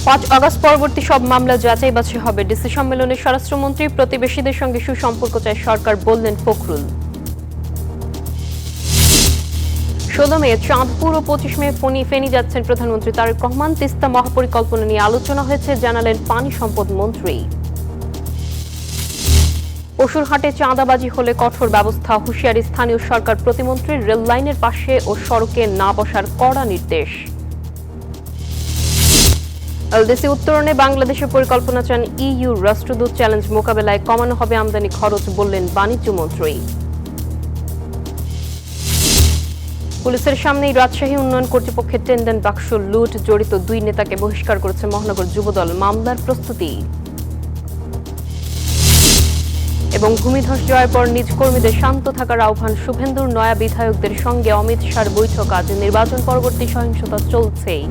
5 August পরবর্তী সব মামলা যাচাই বাছাই হবে। ডিসি সম্মেলনে স্বরাষ্ট্রমন্ত্রী প্রতিবেশীদের সঙ্গে সুসম্পর্ক চায় সরকার, বললেন ফখরুল। 16 মে চাঁদপুর ও 25 মে ফেনী যাচ্ছেন প্রধানমন্ত্রী তারেক রহমান। তিস্তা মহাপরিকল্পনা নিয়ে আলোচনা হয়েছে, জানালেন পানি সম্পদ মন্ত্রী। পশুরহাটে চাঁদাবাজি হলে কঠোর ব্যবস্থা, হুঁশিয়ারি স্থানীয় সরকার প্রতিমন্ত্রীর। রেল লাইনের পাশে ও সড়কে না বসার কড়া নির্দেশ। এলডিসি উত্তরণে বাংলাদেশের পরিকল্পনা চান ইইউ রাষ্ট্রদূত। চ্যালেঞ্জ মোকাবেলায় কমানো হবে আমদানি খরচ, বললেন বাণিজ্য মন্ত্রী। পুলিশের সামনেই রাজশাহী উন্নয়ন কর্তৃপক্ষের টেন্ডার বাক্স লুট, জড়িত 2 নেতাকে বহিষ্কার করেছে মহানগর যুবদল। মামলার প্রস্তুতি। এবং ভূমিধস জয়ের পর নিজ কর্মীদের শান্ত থাকার আহ্বান শুভেন্দুর। নয়া বিধায়কদের সঙ্গে অমিত শাহর বৈঠক আজ। নির্বাচন পরবর্তী সহিংসতা চলছেই।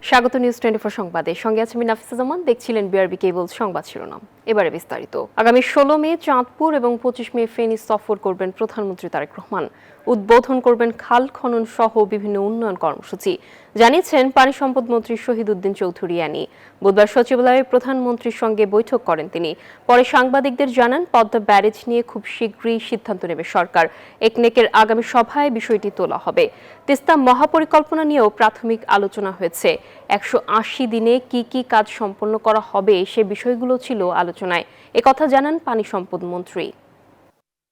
স্বাগত নিউজ 24 সংবাদে, সঙ্গে আছে আমি নাফিসা জামান। দেখছিলেন বিআরবি কেবল সংবাদ শিরোনাম, এবারে বিস্তারিত। আগামী 16 মে চাঁদপুর এবং 25 মে ফেনী সফর করবেন প্রধানমন্ত্রী তারেক রহমান। উদ্বোধন করবেন খাল খনন সহ বিভিন্ন উন্নয়ন কর্মসূচি, জানিয়েছেন পানি সম্পদ মন্ত্রী শহীদ উদ্দিন চৌধুরী আনি। বুধবার সচিবালয়ে প্রধানমন্ত্রীর সঙ্গে বৈঠক করেন তিনি। পরে সাংবাদিকদের জানান, পদ্মা ব্যারেজ নিয়ে খুব শীঘ্রই সিদ্ধান্ত নেবে সরকার। একনেকের আগামী সভায় বিষয়টি তোলা হবে। তিস্তা মহাপরিকল্পনা নিয়েও প্রাথমিক আলোচনা হয়েছে। 180 দিনে কি কি কাজ সম্পন্ন করা হবে সে বিষয়গুলো ছিল আলোচনায়, একথা জানান পানি সম্পদ মন্ত্রী।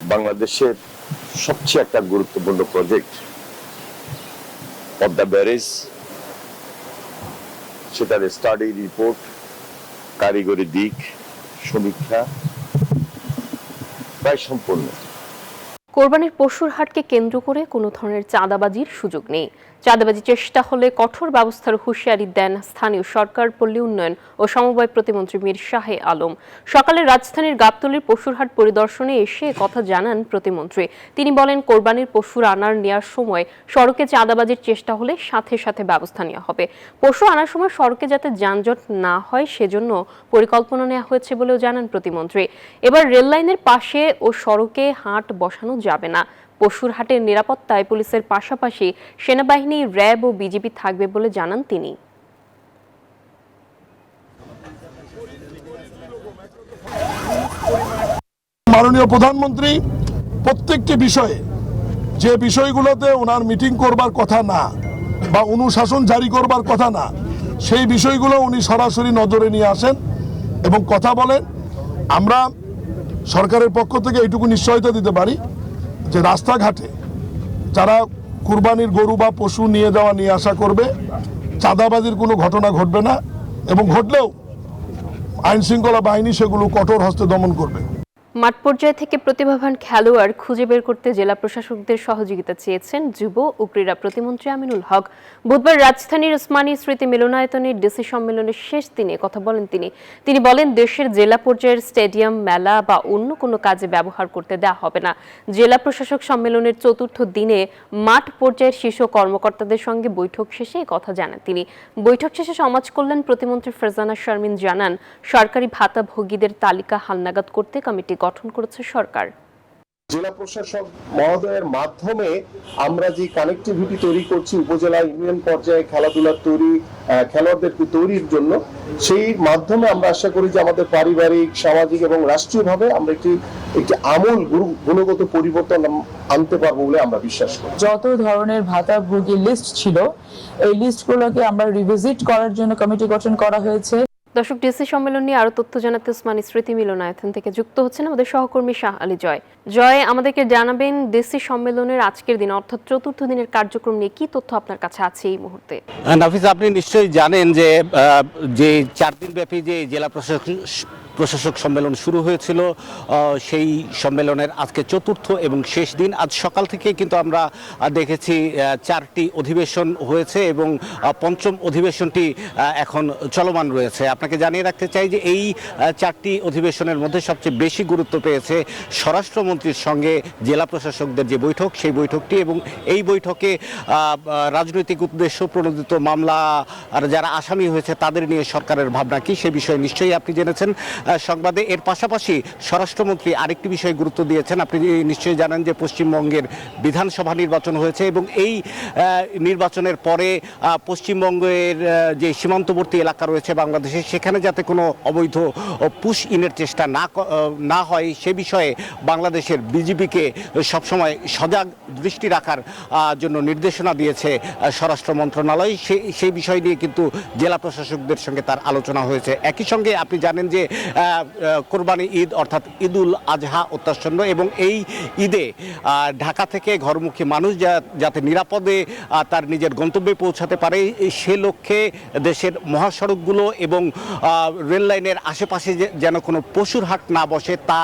বাংলাদেশের সবচেয়ে একটা গুরুত্বপূর্ণ প্রজেক্ট পদ্মা ব্যারেজ, সেটার স্টাডি রিপোর্ট, কারিগরি দিক সমীক্ষা প্রায় সম্পূর্ণ। কোরবানির পশুর হাটকে কেন্দ্র করে কোনো ধরনের চাঁদাবাজির সুযোগ নেই। চাঁদাবাজির চেষ্টা হলে কঠোর ব্যবস্থার হুঁশিয়ারি দেন স্থানীয় সরকার, পল্লী উন্নয়ন ও সমবায় প্রতিমন্ত্রী মীর শাহে আলম। সকালে রাজধানীর গাবতলীর পশুরহাট পরিদর্শনে এসে কথা জানান প্রতিমন্ত্রী। তিনি বলেন, কোরবানির পশুর আনার নেওয়ার সময় সড়কে চাঁদাবাজির চেষ্টা হলে সাথে সাথে ব্যবস্থা নেওয়া হবে। পশু আনার সময় সড়কে যাতে যানজট না হয় সেজন্য পরিকল্পনা নেওয়া হয়েছে বলেও জানান প্রতিমন্ত্রী। এবার রেল লাইনের পাশে ও সড়কে হাট বসানো যাবে না। পশুর হাটের নিরাপত্তায় পুলিশের পাশাপাশি সেনাবাহিনী, র্যাব ও বিজিবি থাকবে বলে জানান তিনি। মাননীয় প্রধানমন্ত্রী প্রত্যেকটি বিষয়ে, যে বিষয়গুলোতে ওনার মিটিং করবার কথা না বা অনুশাসন জারি করবার কথা না, সেই বিষয়গুলো উনি সরাসরি নজরে নিয়ে আসেন এবং কথা বলেন। আমরা সরকারের পক্ষ থেকে এইটুকু নিশ্চয়তা দিতে পারি যে রাস্তাঘাটে যারা কুরবানির গরু বা পশু নিয়ে যাওয়া নিয়ে আসা করবে, চাঁদাবাজির কোনো ঘটনা ঘটবে না এবং ঘটলেও আইন শৃঙ্খলা বাহিনী সেগুলো কঠোর হস্তে দমন করবে। মাঠ পর্যায় থেকে প্রতিভাবান খেলোয়াড় খুঁজে বের করতে জেলা প্রশাসকদের সহযোগিতা চেয়েছেন যুব ও ক্রীড়া প্রতিমন্ত্রী আমিনুল হক। বুধবার রাজধানীর ওসমানী স্মৃতি মিলনায়তনের ডিসি সম্মেলনের শেষ দিনে কথা বলেন তিনি বলেন, দেশের জেলা পর্যায়ের স্টেডিয়াম, মেলা বা অন্য কোনো কাজে ব্যবহার করতে দেওয়া হবে না। জেলা প্রশাসক সম্মেলনের 4র্থ দিনে মাঠ পর্যায়ের শীর্ষ কর্মকর্তাদের সঙ্গে বৈঠক শেষে কথা জানান তিনি। বৈঠক শেষে সমাজ কল্যাণ প্রতিমন্ত্রী ফারজানা শারমিন জানান, সরকারি ভাতাভোগীদের তালিকা হালনাগাদ করতে কমিটি গঠন করেছে সরকার। জেলা প্রশাসক মহোদয়ের মাধ্যমে আমরা যে কানেক্টিভিটি তৈরি করছি উপজেলা ইউনিয়ন পর্যায়ে খেলাধুলার তৈরি, খেলোয়াড়দের তৈরির জন্য, সেই মাধ্যমে আমরা আশা করি যে আমাদের পারিবারিক, সামাজিক এবং রাষ্ট্রীয়ভাবে আমরা একটি আমূল গুণগত পরিবর্তন আনতে পারবো বলে আমরা বিশ্বাস করি। যত ধরনের ভাতাভোগী লিস্ট ছিল, এই লিস্টগুলোকে আমরা রিভিজিট করার জন্য কমিটি গঠন করা হয়েছে। দর্শক, ডিসি সম্মেলন নিয়ে আরো তথ্য জানাতে ওসমানী স্মৃতি মিলনায়তন থেকে যুক্ত হচ্ছেন আমাদের সহকর্মী শাহ আলী জয়। আমাদেরকে জানাবেন, ডিসি সম্মেলনের আজকের দিন অর্থাৎ 4র্থ দিনের কার্যক্রম নিয়ে কি তথ্য আপনার কাছে আছে এই মুহূর্তে? নাফিস, আপনি নিশ্চয়ই জানেন যে 4 দিন ব্যাপী যে জেলা প্রশাসক সম্মেলন শুরু হয়েছিল, সেই সম্মেলনের আজকে 4র্থ এবং শেষ দিন। আজ সকাল থেকে কিন্তু আমরা দেখেছি 4টি অধিবেশন হয়েছে এবং 5ম অধিবেশনটি এখন চলমান রয়েছে। আপনাকে জানিয়ে রাখতে চাই যে এই 4টি অধিবেশনের মধ্যে সবচেয়ে বেশি গুরুত্ব পেয়েছে স্বরাষ্ট্রমন্ত্রীর সঙ্গে জেলা প্রশাসকদের যে বৈঠক, সেই বৈঠকটি। এবং এই বৈঠকে রাজনৈতিক উদ্দেশ্য প্রণোদিত মামলা আর যারা আসামি হয়েছে তাদের নিয়ে সরকারের ভাবনা কি, সে বিষয়ে নিশ্চয়ই আপনি জেনেছেন। সংবাদে। এর পাশাপাশি স্বরাষ্ট্রমন্ত্রী আরেকটি বিষয়ে গুরুত্ব দিয়েছেন। আপনি নিশ্চয়ই জানেন যে পশ্চিমবঙ্গের বিধানসভা নির্বাচন হয়েছে এবং এই নির্বাচনের পরে পশ্চিমবঙ্গের যে সীমান্তবর্তী এলাকা রয়েছে বাংলাদেশে, সেখানে যাতে কোনো অবৈধ পুশ ইনের চেষ্টা না হয় সে বিষয়ে বাংলাদেশের বিজিবিকে সবসময় সজাগ দৃষ্টি রাখার জন্য নির্দেশনা দিয়েছে স্বরাষ্ট্র মন্ত্রণালয়। সেই বিষয় নিয়ে কিন্তু জেলা প্রশাসকদের সঙ্গে তার আলোচনা হয়েছে। একই সঙ্গে আপনি জানেন যে কোরবানি ঈদ অর্থাৎ ঈদুল আজহা অত্যাসন্ন এবং এই ঈদে ঢাকা থেকে ঘরমুখী মানুষ যাতে নিরাপদে তার নিজের গন্তব্যে পৌঁছাতে পারে সে লক্ষ্যে দেশের মহাসড়কগুলো এবং রেল লাইনের আশেপাশে যেন কোনো পশুর হাট না বসে তা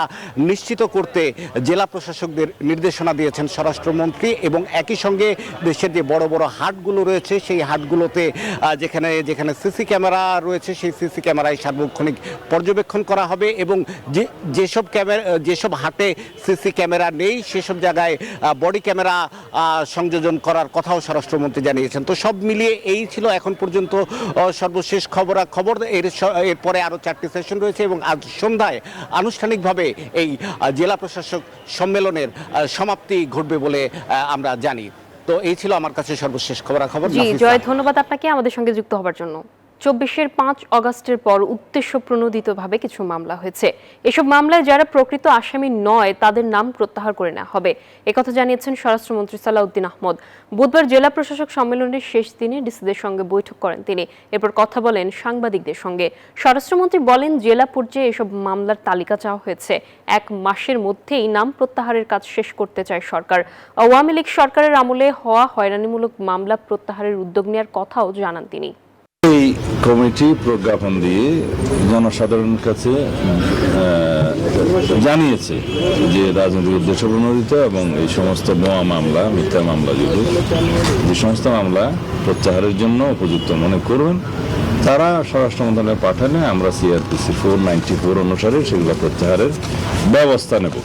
নিশ্চিত করতে জেলা প্রশাসকদের নির্দেশনা দিয়েছেন স্বরাষ্ট্রমন্ত্রী। এবং একই সঙ্গে দেশের যে বড় বড় হাটগুলো রয়েছে সেই হাটগুলোতে যেখানে যেখানে সিসি ক্যামেরা রয়েছে সেই সিসি ক্যামেরায় সার্বক্ষণিক পর্যবেক্ষণ করা হবে এবং যেসব হাটে সিসি ক্যামেরা নেই সেসব জায়গায় বডি ক্যামেরা সংযোজন করার কথাও স্বরাষ্ট্রমন্ত্রী জানিয়েছেন। তো সব মিলিয়ে এই ছিল এখন পর্যন্ত সর্বশেষ খবর। এরপরে আরও 4টি সেশন রয়েছে এবং আজ সন্ধ্যায় আনুষ্ঠানিকভাবে এই জেলা প্রশাসক সম্মেলনের সমাপ্তি ঘটবে বলে আমরা জানি। তো এই ছিল আমার কাছে সর্বশেষ খবরাখবর। জি জয়, ধন্যবাদ আপনাকে আমাদের সঙ্গে যুক্ত হবার জন্য। 24-এর 5 অগাস্টের পর উদ্দেশ্য প্রণোদিতভাবে কিছু মামলা হয়েছে। এসব মামলায় যারা প্রকৃত আসামি নয় তাদের নাম প্রত্যাহার করে নেওয়া হবে, একথা জানিয়েছেন স্বরাষ্ট্রমন্ত্রী সালাউদ্দিন আহমদ। বুধবার জেলা প্রশাসক সম্মেলনের শেষ দিনে ডিসিদের সঙ্গে বৈঠক করেন তিনি। এরপর কথা বলেন সাংবাদিকদের সঙ্গে। স্বরাষ্ট্রমন্ত্রী বলেন, জেলা পর্যায়ে এসব মামলার তালিকা চাওয়া হয়েছে। 1 মাসের মধ্যেই নাম প্রত্যাহারের কাজ শেষ করতে চায় সরকার। আওয়ামী লীগ সরকারের আমলে হওয়া হয়রানিমূলক মামলা প্রত্যাহারের উদ্যোগ নেওয়ার কথাও জানান তিনি। এই কমিটি প্রজ্ঞাপন দিয়ে জনসাধারণের কাছে জানিয়েছে যে রাজনৈতিক উদ্দেশ্য প্রণোদিত এবং এই সমস্ত ভুয়া মামলা, মিথ্যা মামলা যে সমস্ত মামলা প্রত্যাহারের জন্য উপযুক্ত মনে করবেন তারা স্বরাষ্ট্র মন্ত্রণালয়ে পাঠালে আমরা CRPC 494 অনুসারে সেগুলো প্রত্যাহারের ব্যবস্থা নেব।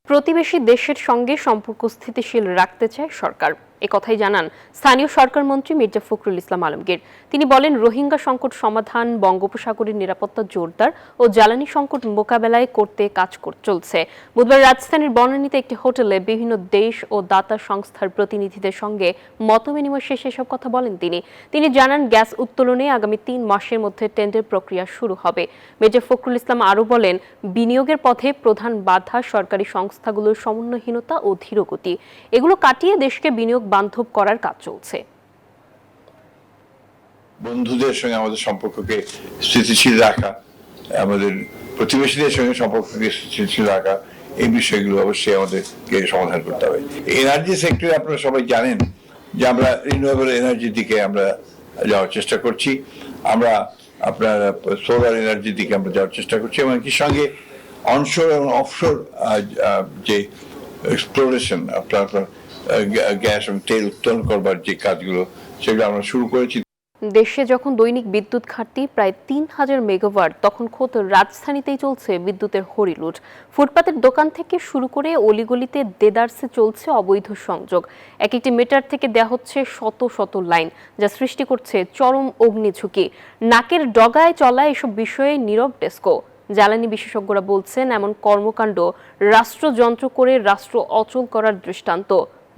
প্রতিবেশী দেশের সঙ্গে সম্পর্ক স্থিতিশীল রাখতে চায় সরকার, একথাই জানান স্থানীয় সরকার মন্ত্রী মির্জা ফখরুল ইসলাম আলমগীর। তিনি বলেন, রোহিঙ্গা সংকট সমাধান, বঙ্গোপসাগরের নিরাপত্তা জোরদার ও জ্বালানি সংকট মোকাবেলায় করতে কাজ চলছে। বুধবার রাজধানীর বনানীতে একটি হোটেলে বিভিন্ন দেশ ও দাতা সংস্থার প্রতিনিধিদের সঙ্গে মতবিনিময় শেষে এসব কথা বলেন তিনি জানান, গ্যাস উত্তোলনে আগামী 3 মাসের মধ্যে টেন্ডার প্রক্রিয়া শুরু হবে। মির্জা ফখরুল ইসলাম আরও বলেন, বিনিয়োগের পথে প্রধান বাধা সরকারি সংস্থাগুলোর সমন্বয়হীনতা ও ধীরগতি। এগুলো কাটিয়ে দেশকে বিনিয়োগ বান্ধব করার কাজ চলছে। বন্ধুদের সঙ্গে আমাদের সম্পর্ককে স্থিতিশীল রাখা, আমাদের প্রতিবেশীদের সঙ্গে সম্পর্ককে স্থিতিশীল রাখা, এই বিষয়গুলো অবশ্যই আমাদেরকে সমাধান করতে হবে। এনার্জি সেক্টরে আপনারা সবাই জানেন যে আমরা রিনিউয়েবল এনার্জির দিকে আমরা যাওয়ার চেষ্টা করছি। আমরা আপনার সোলার এনার্জির দিকে আমরা যাওয়ার চেষ্টা করছি এবং একই সঙ্গে অনশোর এবং অফশোর যে এক্সপ্লোরেশন আপনার গ্যাস এবং তেল উত্তোলন করবার যে কাজগুলো সেগুলো আমরা শুরু করেছি। দেশে যখন দৈনিক বিদ্যুৎ ঘাটতি প্রায় 3000 মেগাওয়াট, তখন খোদ রাজধানীতেই চলছে বিদ্যুতের হরিলুট। ফুটপাতের দোকান থেকে শুরু করে অলিগলিতে দেদারসে চলছে অবৈধ সংযোগ। একটি মিটার থেকে দেয়া হচ্ছে শত শত লাইন, যা সৃষ্টি করছে চরম অগ্নিঝুঁকি। নাকের ডগায় চলা এসব বিষয়ে নীরব ডেস্কো। জ্বালানি বিশেষজ্ঞরা বলছেন, এমন কর্মকাণ্ড রাষ্ট্রযন্ত্র করে রাষ্ট্র অচল করার দৃষ্টান্ত।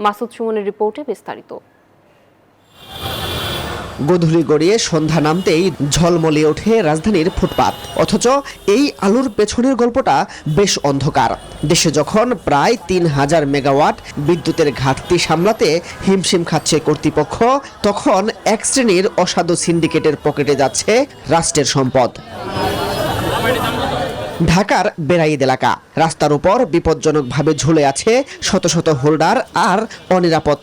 মাসুদ সুমনের রিপোর্টে বিস্তারিত। গোধূলি গড়িয়ে সন্ধ্যা নামতেই ঝলমলে ওঠে রাজধানীর ফুটপাত, অথচ এই আলোর পেছনের গল্পটা বেশ অন্ধকার। দেশে যখন প্রায় 3000 মেগাওয়াট বিদ্যুতের ঘাটতি সামলাতে হিমশিম খাচ্ছে কর্তৃপক্ষ, তখন এক শ্রেণীর অসাধু সিন্ডিকেটের পকেটে যাচ্ছে রাষ্ট্রের সম্পদ। ঢাকার বেড়াইদ এলাকা, রাস্তার উপর বিপজ্জনকভাবে ঝুলে আছে শত শত হোল্ডার আর অনিরাপদ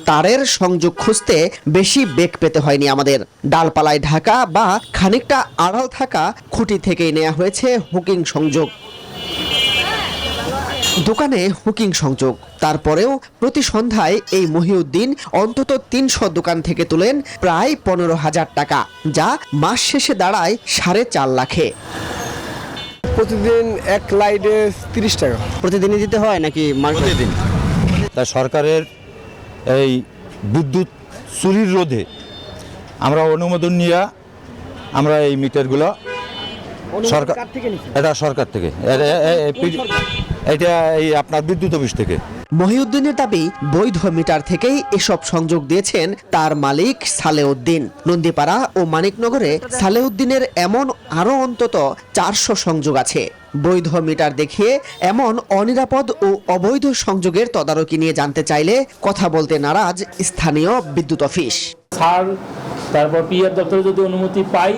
তারের সংযোগ খুঁজতে বেশি বেগ পেতে হয়নি আমাদের। ডালপালায় ঢাকা বা খানিকটা আড়াল থাকা খুঁটি থেকেই নেওয়া হয়েছে হুকিং সংযোগ। দোকানে হুকিং সংযোগ, তারপরেও প্রতি সন্ধ্যায় এই মহিউদ্দিন অন্তত 300 দোকান থেকে তুলেন প্রায় 15,000 টাকা, যা মাস শেষে দাঁড়ায় 4.5 লাখে। প্রতিদিন এক লাইটে 30 টাকা। প্রতিদিনই দিতে হয় নাকি প্রতিদিন? তা সরকারের এই বিদ্যুৎ চুরির রোধে আমরা অনুমোদন নিয়ে আমরা এই মিটারগুলো সরকার এটা সরকার থেকে এটা এই আপনার বিদ্যুৎ অফিস থেকে। মহিউদ্দিনের দাবি, বৈধ মিটার থেকেই এসব সংযোগ দিয়েছেন তার মালিক সালেউদ্দিন। নন্দীপাড়া ও মানিকনগরে সালেউদ্দিনের এমন আরও অন্তত 400 সংযোগ আছে। বৈধ মিটার দেখিয়ে এমন অনিরাপদ ও অবৈধ সংযোগের তদারকি নিয়ে জানতে চাইলে কথা বলতে নারাজ স্থানীয় বিদ্যুৎ অফিস। স্যার, তারপর পিআর দপ্তরে যদি অনুমতি পাই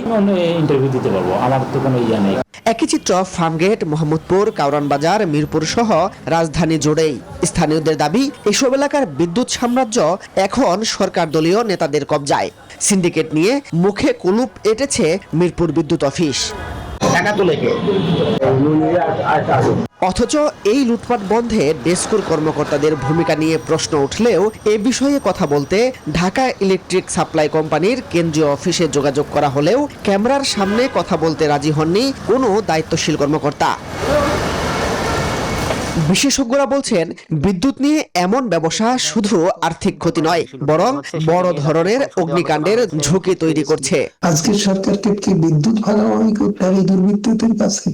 ইন্টারভিউ দিতে পারবো, আমার তো কোনো ইয়া নেই। একই চিত্র ফার্মগেট, মোহাম্মদপুর, কাউরান বাজার, মিরপুর সহ রাজধানী জুড়েই। স্থানীয়দের দাবি, এসব এলাকার বিদ্যুৎ সাম্রাজ্য এখন সরকার দলীয় নেতাদের কবজায়। সিন্ডিকেট নিয়ে মুখে কুলুপ এঁটেছে মিরপুর বিদ্যুৎ অফিস। অথচ এই লুটপাট বন্ধে ডেসকোর কর্মকর্তাদের ভূমিকা নিয়ে প্রশ্ন উঠলেও এ বিষয়ে কথা বলতে ঢাকা ইলেকট্রিক সাপ্লাই কোম্পানির কেন্দ্রীয় অফিসে যোগাযোগ করা হলেও ক্যামেরার সামনে কথা বলতে রাজি হননি কোনো দায়িত্বশীল কর্মকর্তা। বিশেষজ্ঞরা বলছেন, বিদ্যুৎ নিয়ে এমন ব্যবসা শুধু আর্থিক ক্ষতি নয়, বরং বড় ধরনের অগ্নিকাণ্ডের ঝুঁকি তৈরি করছে। আজকের সরকারকে কি বিদ্যুৎ ভাগাভাগি করতে হবে দুর্বৃত্তদের কাছে,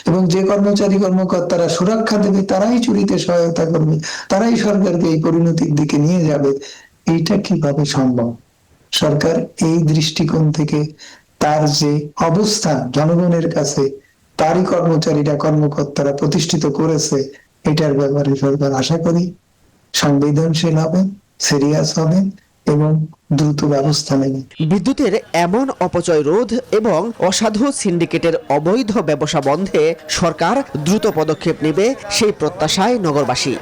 এবং যে কর্মচারী-কর্মকর্তারা সুরক্ষা দেবে তারাই চুরিতে সহায়তা করবে, তারাই সরকারকে এই পরিণতির দিকে নিয়ে যাবে। এইটা কিভাবে সম্ভব? সরকার এই দৃষ্টিকোণ থেকে তার যে অবস্থান জনগণের কাছে, তারই কর্মচারীরা কর্মকর্তারা প্রতিষ্ঠিত করেছে, এটার ব্যাপারে সরকার আশা করি সংবেদনশীল হবেন, সিরিয়াস হবেন এবং দ্রুত ব্যবস্থা নেবেন। বিদ্যুতের এমন অপচয় রোধ এবং অসাধু সিন্ডিকেটের অবৈধ ব্যবসা বন্ধে সরকার দ্রুত পদক্ষেপ নেবে, সেই প্রত্যাশায় নগরবাসী।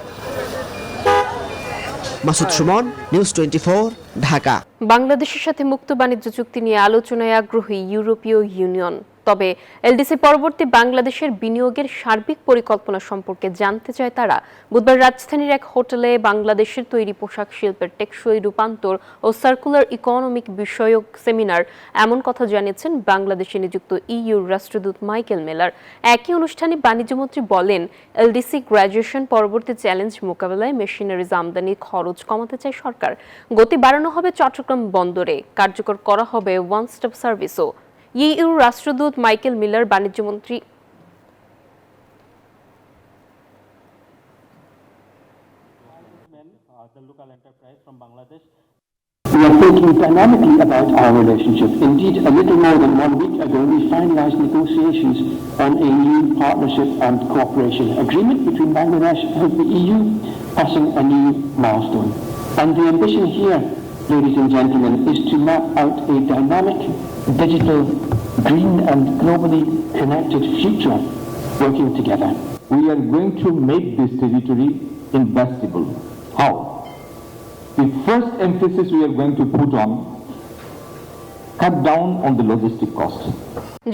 মাসুদ সুমন, নিউজ 24, ঢাকা। বাংলাদেশের সাথে মুক্ত বাণিজ্য চুক্তি নিয়ে আলোচনায় আগ্রহী ইউরোপীয় ইউনিয়ন। তবে এলডিসি পরবর্তী বাংলাদেশের বিনিয়োগের সার্বিক পরিকল্পনা সম্পর্কে জানতে চায় তারা। বুধবার রাজধানীর এক হোটেলে বাংলাদেশের তৈরি পোশাক শিল্পের টেকসই রূপান্তর ও সার্কুলার ইকোনমিক বিষয়ক সেমিনার এমন কথা জানিয়েছেন বাংলাদেশে নিযুক্ত ইইউর রাষ্ট্রদূত মাইকেল মেলার। একই অনুষ্ঠানে বাণিজ্যমন্ত্রী বলেন, এলডিসি গ্র্যাজুয়েশন পরবর্তী চ্যালেঞ্জ মোকাবেলায় মেশিনারিজ আমদানি খরচ কমাতে চায় সরকার। গতি বাড়ানো হবে চট্টগ্রাম বন্দরে, কার্যকর করা হবে ওয়ান স্টপ সার্ভিসও। ইইউর রাষ্ট্রদূত মাইকেল মিলার বাণিজ্যমন্ত্রী We are thinking dynamically about our relationship. Indeed, a little more than 1 week ago, we finalized negotiations on a new partnership and cooperation agreement between Bangladesh and the EU, passing a new milestone. And the ambition here, ladies and gentlemen, is to map out a dynamic, digital, green and globally connected future working together. We are going to make this territory investable. How? The first emphasis we are going to put on cut down on the logistic cost.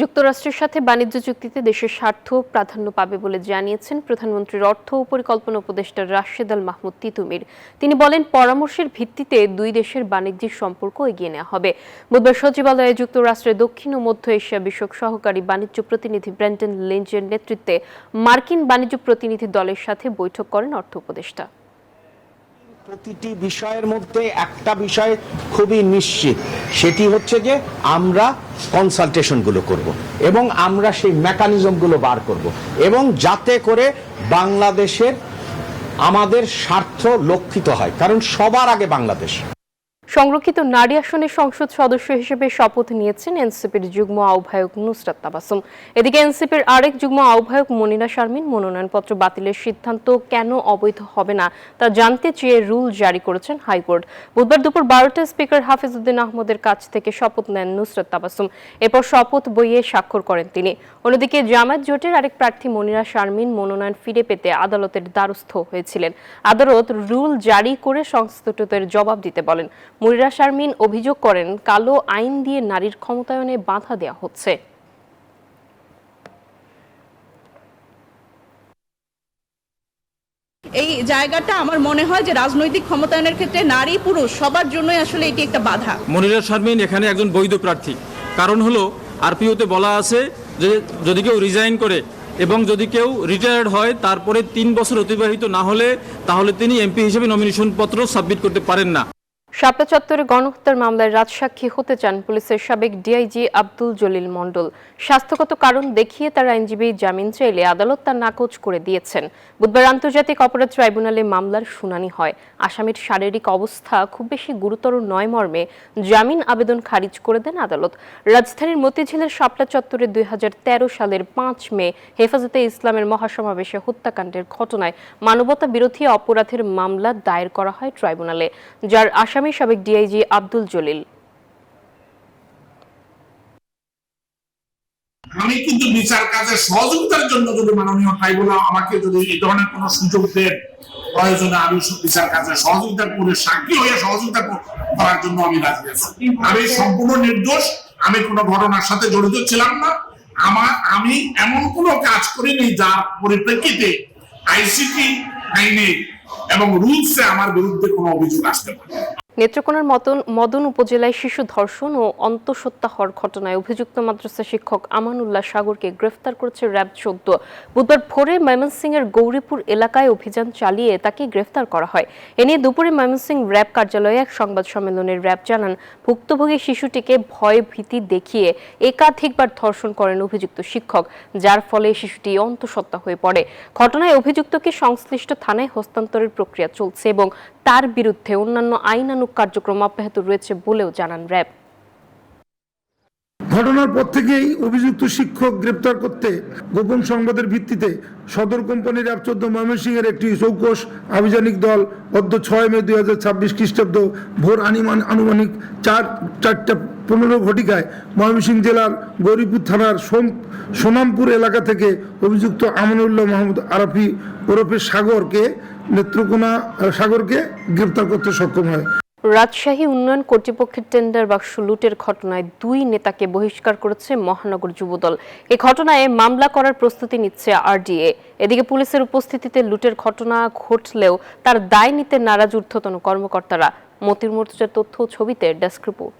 যুক্তরাষ্ট্রের সাথে বাণিজ্য চুক্তিতে দেশের স্বার্থ প্রাধান্য পাবে বলে জানিয়েছেন প্রধানমন্ত্রীর অর্থ ও পরিকল্পনা উপদেষ্টা রাশেদ আল মাহমুদ তিতুমির। তিনি বলেন, পরামর্শের ভিত্তিতে দুই দেশের বাণিজ্যিক সম্পর্ক এগিয়ে নেওয়া হবে। বুধবার সচিবালয়ে যুক্তরাষ্ট্রের দক্ষিণ ও মধ্য এশিয়া বিষয়ক সহকারী বাণিজ্য প্রতিনিধি ব্র্যান্টন লিঞ্চের নেতৃত্বে মার্কিন বাণিজ্য প্রতিনিধি দলের সাথে বৈঠক করেন অর্থ উপদেষ্টা। প্রতিটি বিষয়ের মধ্যে একটা বিষয় খুবই নিশ্চিত, সেটি হচ্ছে যে আমরা কনসালটেশনগুলো করব এবং আমরা সেই মেকানিজমগুলো বার করব এবং যাতে করে বাংলাদেশের আমাদের স্বার্থ লক্ষিত হয়, কারণ সবার আগে বাংলাদেশ। সংরক্ষিত নারী আসনের সংসদ সদস্য হিসেবে শপথ নিয়েছেন এনসিপির যুগ্ম আহ্বায়ক নুসরাত তাবাসসুম। এদিকে এনসিপির আরেক যুগ্ম আহ্বায়ক মনিরা শারমিন মনোনয়নপত্র বাতিলের সিদ্ধান্ত কেন অবৈধ হবে না তা জানতে চেয়ে রুল জারি করেছেন হাইকোর্ট। বুধবার দুপুর 12টায় স্পিকার হাফিজউদ্দিন আহমদের কাছ থেকে শপথ নেন নুসরাত তাবাসসুম। এরপর শপথ বইয়ে স্বাক্ষর করেন তিনি। অন্যদিকে জামায়াত জোটের আরেক প্রার্থী মনিরা শারমিন মনোনয়ন ফিরে পেতে আদালতের দ্বারস্থ হয়েছিলেন। আদালত রুল জারি করে সংস্থাটির জবাব দিতে বলেন। মনিরা শারমিন অভিযোগ করেন, কালো আইন দিয়ে নারীর ক্ষমতায়নে বাধা দেওয়া হচ্ছে। এই জায়গাটা আমার মনে হয় যে রাজনৈতিক ক্ষমতায়নের ক্ষেত্রে নারী পুরুষ সবার জন্যই আসলে এটি একটা বাধা। মনিরা শারমিন এখানে একজন বৈধ প্রার্থী, কারণ হলো আরপিওতে বলা আছে যে যদি কেউ রিজাইন করে এবং যদি কেউ রিটায়ার্ড হয় তারপরে 3 বছর অতিবাহিত না হলে তাহলে তিনি এমপি হিসেবে নমিনেশন পত্র সাবমিট করতে পারেন না। শাপলা চত্বরে গণহত্যার মামলায় রাজসাক্ষী হতে চান পুলিশের সাবেক ডিআইজি আব্দুল জলিল মণ্ডল। স্বাস্থ্যগত কারণ দেখিয়ে তার আইনজীবী জামিন চাইলে আদালত তা নাকচ করে দিয়েছেন। বুধবার আন্তর্জাতিক অপরাধ ট্রাইব্যুনালে মামলার শুনানি হয়। আসামির শারীরিক অবস্থা খুব বেশি গুরুতর নয় মর্মে জামিন আবেদন খারিজ করে দেন আদালত। রাজধানীর মতিঝিলের শাপলা চত্বরে 2013 সালের 5 মে হেফাজতে ইসলামের মহাসমাবেশে হত্যাকাণ্ডের ঘটনায় মানবতা বিরোধী অপরাধের মামলা দায়ের করা হয় ট্রাইব্যুনালে, যার আসামি সাবেক ডিআইজি আব্দুল জলিল। আমি কিন্তু বিচার কাজে সহযোগিতার জন্য যদি মাননীয় ট্রাইব্যুনাল আমাকে যদি এই ধরনের কোনো সুযোগ দেন, প্রয়োজনে আমি বিচার কাজে সহযোগিতা করে সাক্ষী হয়ে সহযোগিতা করার জন্য আমি রাজি আছি। আমি সম্পূর্ণ নির্দোষ, আমি কোনো ঘটনার সাথে জড়িত ছিলাম না। আমি এমন কোনো কাজ করিনি যার পরিপ্রেক্ষিতে আইসিটি আইনে এবং রুলসে আমার বিরুদ্ধে কোনো অভিযোগ আসতে পারে। নেত্রকোনার মদন উপজেলায় শিশু ধর্ষণ ও অন্তঃসত্ত্বা হওয়ার ঘটনায় অভিযুক্ত মাদ্রাসা শিক্ষক আমানুল্লাহ সাগরকে গ্রেফতার করেছে র্যাব 14। বুধবার ভোরে ময়মনসিংহের গৌরীপুর এলাকায় অভিযান চালিয়ে তাকে গ্রেফতার করা হয়। এ নিয়ে দুপুরে ময়মনসিংহ র্যাব কার্যালয়ে এক সংবাদ সম্মেলনে র্যাব জানান, ভুক্তভোগী শিশুটিকে ভয় ভীতি দেখিয়ে একাধিকবার ধর্ষণ করেন অভিযুক্ত শিক্ষক, যার ফলে শিশুটি অন্তঃসত্ত্বা হয়ে পড়ে। ঘটনায় অভিযুক্তকে সংশ্লিষ্ট থানায় হস্তান্তরের প্রক্রিয়া চলছে এবং তার বিরুদ্ধে অন্যান্য আইনানুগ কার্যক্রম অব্যাহত রয়েছে বলেও জানান র্যাব। ঘটনার পর থেকেই অভিযুক্ত শিক্ষক গ্রেপ্তার করতে গোপন সংবাদের ভিত্তিতে সদর কোম্পানি র্যাব 14 ময়মনসিংহের একটি চৌকস আভিযানিক দল গত 6 মে 2026 খ্রিস্টাব্দ ভোর আনুমানিক 4:15 ঘটিকায় ময়মনসিংহ জেলার গৌরীপুর থানার সোনামপুর এলাকা থেকে অভিযুক্ত আমানুল্লাহ মাহমুদ আরাফি ওরফে নেত্রকোনা সাগরকে গ্রেপ্তার করতে সক্ষম হয়। রাজশাহী উন্নয়ন কর্তৃপক্ষের টেন্ডার বাক্স লুটের ঘটনায় 2 নেতাকে বহিষ্কার করেছে মহানগর যুবদল। এই ঘটনায় মামলা করার প্রস্তুতি নিচ্ছে আরডিএ। এদিকে পুলিশের উপস্থিতিতে লুটের ঘটনা ঘটলেও তার দায় নিতে নারাজ ঊর্ধ্বতন কর্মকর্তারা। মতিউর মুর্তজার তথ্য ও ছবিতে ডেস্ক রিপোর্ট।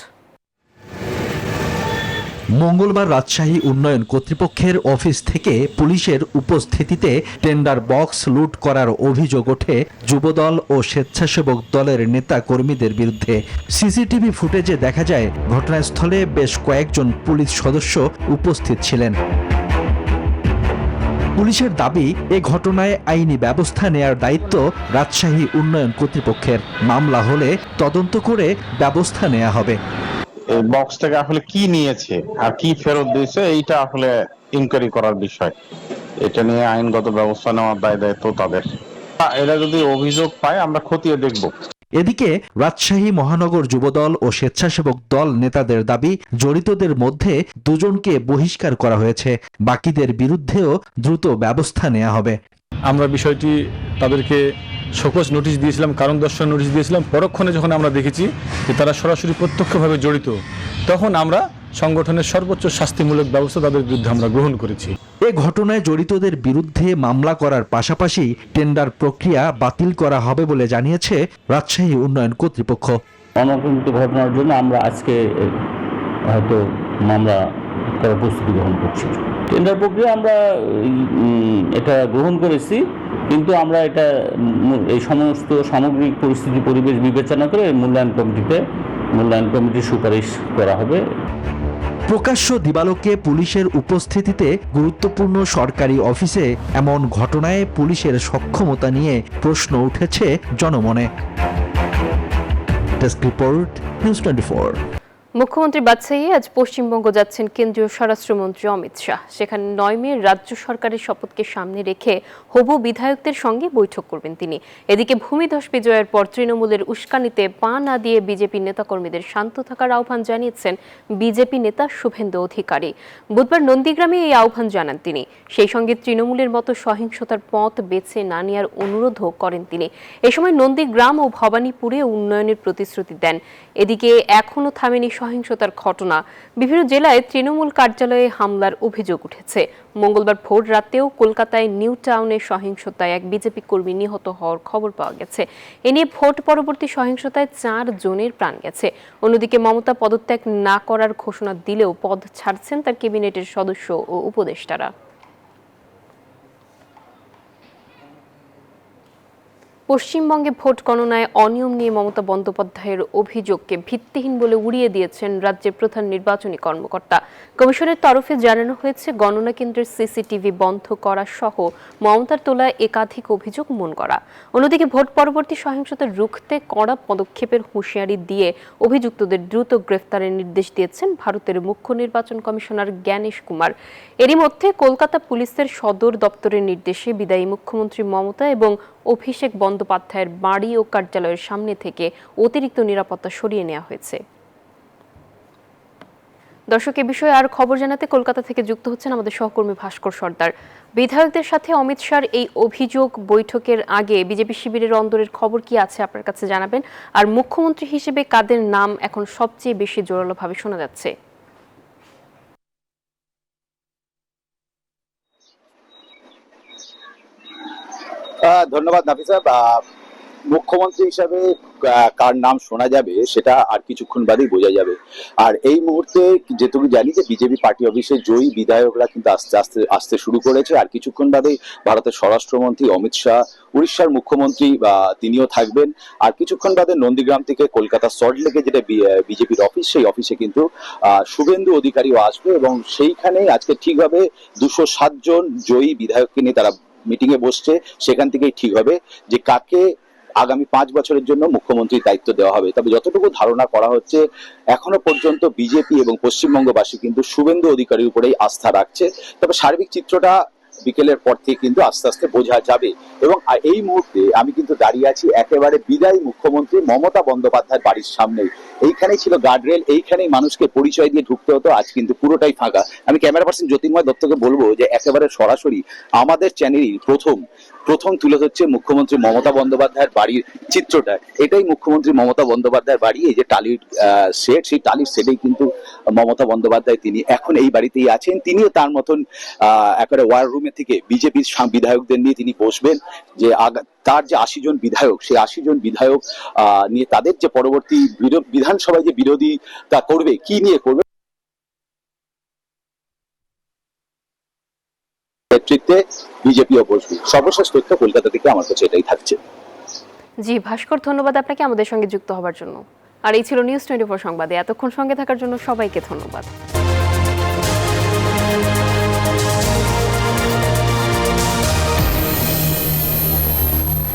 মঙ্গলবার রাজশাহী উন্নয়ন কর্তৃপক্ষের অফিস থেকে পুলিশের উপস্থিতিতে টেন্ডার বক্স লুট করার অভিযোগ ওঠে যুবদল ও স্বেচ্ছাসেবক দলের নেতা কর্মীদের বিরুদ্ধে। সিসিটিভি ফুটেজে দেখা যায় ঘটনাস্থলে বেশ কয়েকজন পুলিশ সদস্য উপস্থিত ছিলেন। পুলিশের দাবি, এ ঘটনায় আইনি ব্যবস্থা নেয়ার দায়িত্ব রাজশাহী উন্নয়ন কর্তৃপক্ষের। মামলা হলে তদন্ত করে ব্যবস্থা নেওয়া হবে। এই বক্স থেকে আসলে কি নিয়েছে আর কি ফেরত দিয়েছে এইটা আসলে ইনকোয়ারি করার বিষয়। এটা নিয়ে আইনগত ব্যবস্থা নেওয়ার দায়িত্ব তাদের। এরা যদি অভিযোগ পায় আমরা খতিয়ে দেখব। এদিকে রাজশাহী মহানগর যুবদল ও স্বেচ্ছাসেবক দল নেতাদের দাবি, জড়িতদের মধ্যে 2 জনকে বহিষ্কার করা হয়েছে, বাকিদের বিরুদ্ধেও দ্রুত ব্যবস্থা নেওয়া হবে। আমরা বিষয়টি তাদেরকে শোকজ নোটিশ দিয়েছিলাম, কারণ দর্শন নোটিশ দিয়েছিলাম। পরক্ষণে যখন আমরা দেখেছি যে তারা সরাসরি প্রত্যক্ষভাবে জড়িত, তখন আমরা সংগঠনের সর্বোচ্চ শাস্তিমূলক ব্যবস্থা তাদের বিরুদ্ধে আমরা গ্রহণ করেছি। এ ঘটনায় জড়িতদের বিরুদ্ধে মামলা করার পাশাপাশি টেন্ডার প্রক্রিয়া বাতিল করা হবে বলে জানিয়েছে রাজশাহী উন্নয়ন কর্তৃপক্ষ। অনাকাঙ্ক্ষিত ঘটনার জন্য আমরা আজকে হয়তো মামলা করার প্রস্তুতি গ্রহণ করছি। টেন্ডার প্রক্রিয়া আমরা এটা গ্রহণ করেছি, কিন্তু আমরা এটা এই সমস্ত সামগ্রিক পরিস্থিতি পরিবেশ বিবেচনা করে মূল্যায়ন কমিটির সুপারিশ করা হবে। প্রকাশ্য দিবালোকে পুলিশের উপস্থিতিতে গুরুত্বপূর্ণ সরকারি অফিসে এমন ঘটনায় পুলিশের সক্ষমতা নিয়ে প্রশ্ন উঠেছে জনমনে। Desk report, news 24। মুখ্যমন্ত্রী বাদশাহী আজ পশ্চিমবঙ্গ যাচ্ছেন কেন্দ্রীয় স্বরাষ্ট্রমন্ত্রী অমিত শাহ। সেখানে 9 মে রাজ্য সরকারের শপথকে সামনে রেখে হবু বিধায়কদের সঙ্গে বৈঠক করবেন তিনি। এদিকে ভূমিধস বিজয়ের পর তৃণমূলের উস্কানিতে পা না দিয়ে বিজেপি নেতাকর্মীদের শান্ত থাকার আহ্বান জানিয়েছেন বিজেপি নেতা শুভেন্দু অধিকারী। বুধবার নন্দীগ্রামে এই আহ্বান জানান তিনি। সেই সঙ্গে তৃণমূলের মতো সহিংসতার পথ বেছে না নেওয়ার অনুরোধও করেন তিনি। এ সময় নন্দীগ্রাম ও ভবানীপুরে উন্নয়নের প্রতিশ্রুতি দেন। এদিকে এখনও থামেনি সহিংসতার ঘটনা। বিভিন্ন জেলায় তৃণমূল কার্যালয়ে হামলার অভিযোগ উঠেছে। মঙ্গলবার ভোর রাতেও কলকাতায় নিউ টাউনে সহিংসতায় এক বিজেপি কর্মী নিহত হওয়ার খবর পাওয়া গেছে। এ নিয়ে ভোট পরবর্তী সহিংসতায় 4 জনের প্রাণ গেছে। অন্যদিকে মমতা পদত্যাগ না করার ঘোষণা দিলেও পদ ছাড়ছেন তার ক্যাবিনেটের সদস্য ও উপদেষ্টারা। পশ্চিমবঙ্গে ভোট গণনায় অনিয়ম নিয়ে মমতা বন্দ্যোপাধ্যায়ের অভিযোগকে ভিত্তিহীন বলে উড়িয়ে দিয়েছেন রাজ্যের প্রধান নির্বাচনী কর্মকর্তা। কমিশনের তরফে জানানো হয়েছে, গণনা কেন্দ্রের সিসিটিভি বন্ধ করা সহ মমতার তোলা একাধিক অভিযোগ মন করা। অন্যদিকে ভোট পরবর্তী সহিংসতা রুখতে কড়া পদক্ষেপের হুঁশিয়ারি দিয়ে অভিযুক্তদের দ্রুত গ্রেফতারের নির্দেশ দিয়েছেন ভারতের মুখ্য নির্বাচন কমিশনার জ্ঞানেশ কুমার। এরই মধ্যে কলকাতা পুলিশের সদর দপ্তরের নির্দেশে বিদায়ী মুখ্যমন্ত্রী মমতা এবং অভিষেক বন্দ্যোপাধ্যায়ের বাড়ি ও কার্যালয়ের সামনে থেকে অতিরিক্ত নিরাপত্তা সরিয়ে নেওয়া হয়েছে। দর্শক, এ বিষয়ে আর খবর জানাতে কলকাতা থেকে যুক্ত হচ্ছেন আমাদের সহকর্মী ভাস্কর সর্দার। বিধায়কদের সাথে অমিত শাহর এই অভিযোগ বৈঠকের আগে বিজেপি শিবিরের অন্দরের খবর কি আছে আপনার কাছে জানাবেন, আর মুখ্যমন্ত্রী হিসেবে কাদের নাম এখন সবচেয়ে বেশি জোরালোভাবে শোনা যাচ্ছে? ধন্যবাদ নাফিসা। মুখ্যমন্ত্রী হিসাবে কার নাম শোনা যাবে সেটা আর কিছুক্ষণ বাদেই বোঝা যাবে। আর এই মুহূর্তে যেটুকু জানি যে বিজেপি পার্টি অফিসে জয়ী বিধায়করা কিন্তু আস্তে আস্তে আসতে শুরু করেছে। আর কিছুক্ষণ বাদেই ভারতের স্বরাষ্ট্রমন্ত্রী অমিত শাহ, উড়িষ্যার মুখ্যমন্ত্রী তিনিও থাকবেন। আর কিছুক্ষণ বাদে নন্দীগ্রাম থেকে কলকাতা সল্টলেকে যেটা বিজেপির অফিস, সেই অফিসে কিন্তু শুভেন্দু অধিকারীও আসবে এবং সেইখানেই আজকে ঠিকভাবে 207 জন জয়ী বিধায়ককে নিয়ে তারা মিটিং এ বসছে। সেখান থেকেই ঠিক হবে যে কাকে আগামী 5 বছরের জন্য মুখ্যমন্ত্রীর দায়িত্ব দেওয়া হবে। তবে যতটুকু ধারণা করা হচ্ছে, এখনো পর্যন্ত বিজেপি এবং পশ্চিমবঙ্গবাসী কিন্তু শুভেন্দু অধিকারীর উপরেই আস্থা রাখছে। তবে সার্বিক চিত্রটা বিকেলের পর থেকে কিন্তু আস্তে আস্তে বোঝা যাবে। এবং এই মুহূর্তে আমি কিন্তু দাঁড়িয়ে আছি একেবারে বিদায়ী মুখ্যমন্ত্রী মমতা বন্দ্যোপাধ্যায়ের বাড়ির সামনেই। এইখানেই ছিল গার্ডরেল, এইখানেই মানুষকে পরিচয় দিয়ে ঢুকতে হতো, আজ কিন্তু পুরোটাই ফাঁকা। আমি ক্যামেরা পার্সন জ্যোতির্ময় দত্তকে বলবো যে একেবারে সরাসরি আমাদের চ্যানেলই প্রথম তুলে ধরছে মুখ্যমন্ত্রী মমতা বন্দ্যোপাধ্যায়ের বাড়ির চিত্রটা। এটাই মুখ্যমন্ত্রী মমতা বন্দ্যোপাধ্যায়ের বাড়ি। এই যে টালির সেট, সেই টালির সেটেই কিন্তু মমতা বন্দ্যোপাধ্যায় তিনি এখন এই বাড়িতেই আছেন। তিনিও তার মতন একেবারে ওয়ার রুমে থেকে বিজেপির বিধায়কদের নিয়ে তিনি বসবেন। যে তার যে 80 জন বিধায়ক, সেই 80 জন বিধায়ক নিয়ে তাদের যে পরবর্তী বিধানসভায় যে বিরোধিতা করবে, কি নিয়ে করবে, নেতৃত্বে বিজেপিও বসবে। সর্বশেষ তথ্য কলকাতা থেকে আমার কাছে এটাই থাকছে। জি ভাস্কর, ধন্যবাদ আপনাকে আমাদের সঙ্গে যুক্ত হওয়ার জন্য। আর এই ছিল নিউজ 24 সংবাদে। এতক্ষণ সঙ্গে থাকার জন্য সবাইকে ধন্যবাদ।